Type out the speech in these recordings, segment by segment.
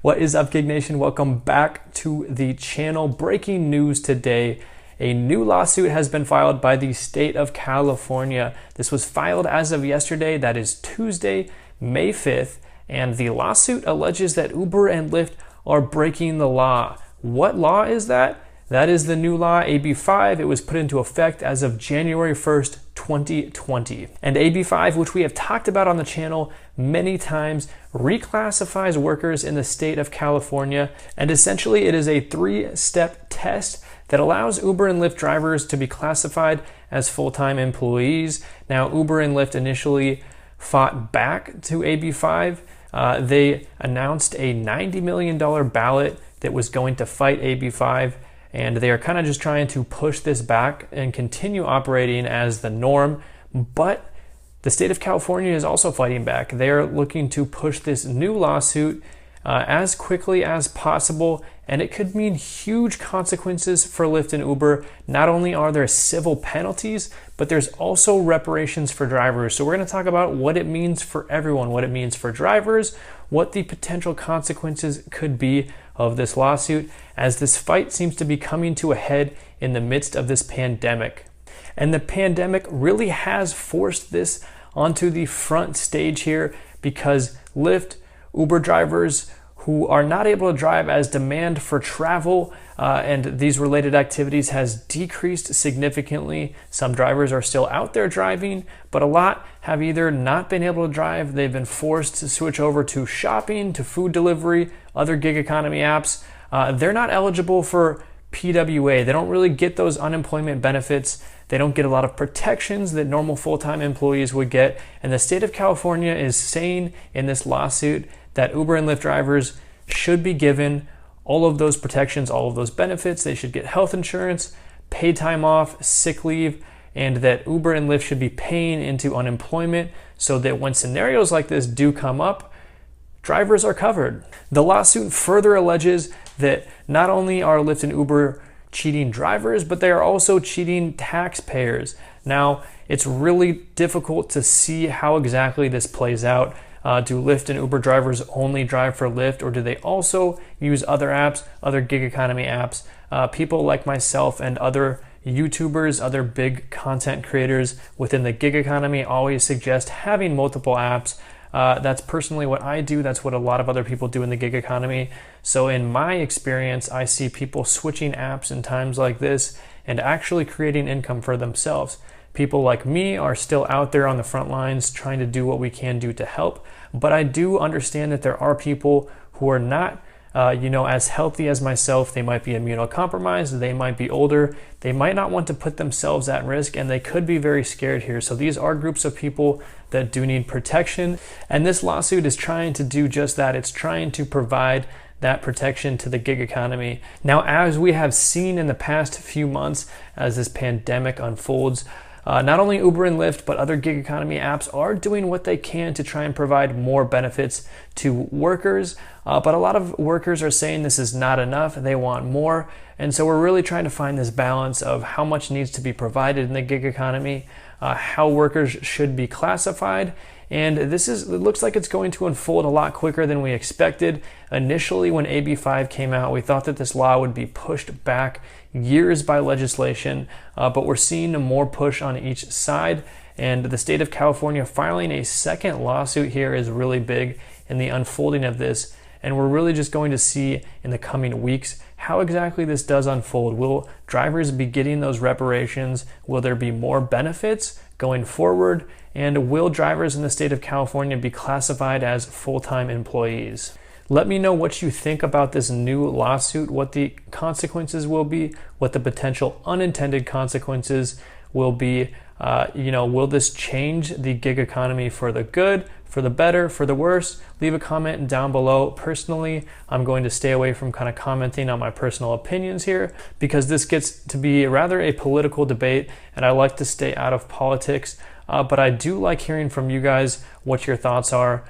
What is up, Gig Nation? Welcome back to the channel. Breaking news today. A new lawsuit has been filed by the state of California. This was filed as of yesterday, that is Tuesday, May 5th, and the lawsuit alleges that Uber and Lyft are breaking the law. What law is that? That is the new law, AB5. It was put into effect as of January 1st, 2020. And AB5, which we have talked about on the channel many times, reclassifies workers in the state of California. And essentially, it is a three-step test that allows Uber and Lyft drivers to be classified as full-time employees. Now, Uber and Lyft initially fought back to AB5. They announced a $90 million ballot that was going to fight AB5. And they are kind of just trying to push this back and continue operating as the norm. But the state of California is also fighting back. They are looking to push this new lawsuit as quickly as possible. And it could mean huge consequences for Lyft and Uber. Not only are there civil penalties, but there's also reparations for drivers. So we're going to talk about what it means for everyone, what it means for drivers, what the potential consequences could be of this lawsuit, as this fight seems to be coming to a head in the midst of this pandemic. And the pandemic really has forced this onto the front stage here, because Lyft, Uber drivers who are not able to drive as demand for travel and these related activities has decreased significantly. Some drivers are still out there driving, but a lot have either not been able to drive, they've been forced to switch over to shopping, to food delivery, other gig economy apps. They're not eligible for PWA. They don't really get those unemployment benefits. They don't get a lot of protections that normal full-time employees would get. And the state of California is saying in this lawsuit that Uber and Lyft drivers should be given all of those protections, all of those benefits. They should get health insurance, paid time off, sick leave, and that Uber and Lyft should be paying into unemployment so that when scenarios like this do come up, drivers are covered. The lawsuit further alleges that not only are Lyft and Uber cheating drivers, but they are also cheating taxpayers. Now, it's really difficult to see how exactly this plays out. Do Lyft and Uber drivers only drive for Lyft, or do they also use other apps, other gig economy apps? People like myself and other YouTubers, other big content creators within the gig economy always suggest having multiple apps. That's personally what I do. That's what a lot of other people do in the gig economy. So in my experience, I see people switching apps in times like this and actually creating income for themselves. People like me are still out there on the front lines trying to do what we can do to help. But I do understand that there are people who are not as healthy as myself. They might be immunocompromised, they might be older, they might not want to put themselves at risk, and they could be very scared here. So these are groups of people that do need protection. And this lawsuit is trying to do just that. It's trying to provide that protection to the gig economy. Now, as we have seen in the past few months, as this pandemic unfolds, not only Uber and Lyft, but other gig economy apps are doing what they can to try and provide more benefits to workers. But a lot of workers are saying this is not enough. They want more. And so we're really trying to find this balance of how much needs to be provided in the gig economy, how workers should be classified. And it looks like it's going to unfold a lot quicker than we expected. Initially, when AB5 came out, we thought that this law would be pushed back years by legislation, but we're seeing more push on each side. And the state of California filing a second lawsuit here is really big in the unfolding of this. And we're really just going to see in the coming weeks how exactly this does unfold. Will drivers be getting those reparations? Will there be more benefits going forward? And will drivers in the state of California be classified as full-time employees? Let me know what you think about this new lawsuit, what the consequences will be, what the potential unintended consequences will be. Will this change the gig economy for the good, for the better, for the worse? Leave a comment down below. Personally, I'm going to stay away from kind of commenting on my personal opinions here, because this gets to be rather a political debate, and I like to stay out of politics. But I do like hearing from you guys what your thoughts are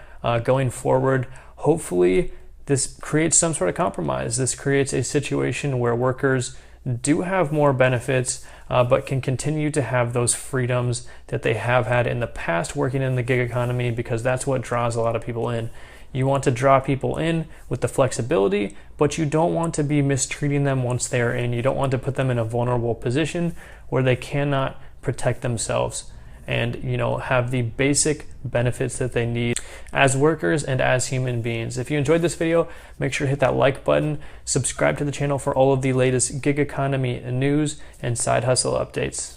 going forward. Hopefully, this creates some sort of compromise. This creates a situation where workers do have more benefits, but can continue to have those freedoms that they have had in the past working in the gig economy, because that's what draws a lot of people in. You want to draw people in with the flexibility, but you don't want to be mistreating them once they're in. You don't want to put them in a vulnerable position where they cannot protect themselves and, have the basic benefits that they need as workers and as human beings. If you enjoyed this video, make sure to hit that like button, subscribe to the channel for all of the latest gig economy news and side hustle updates.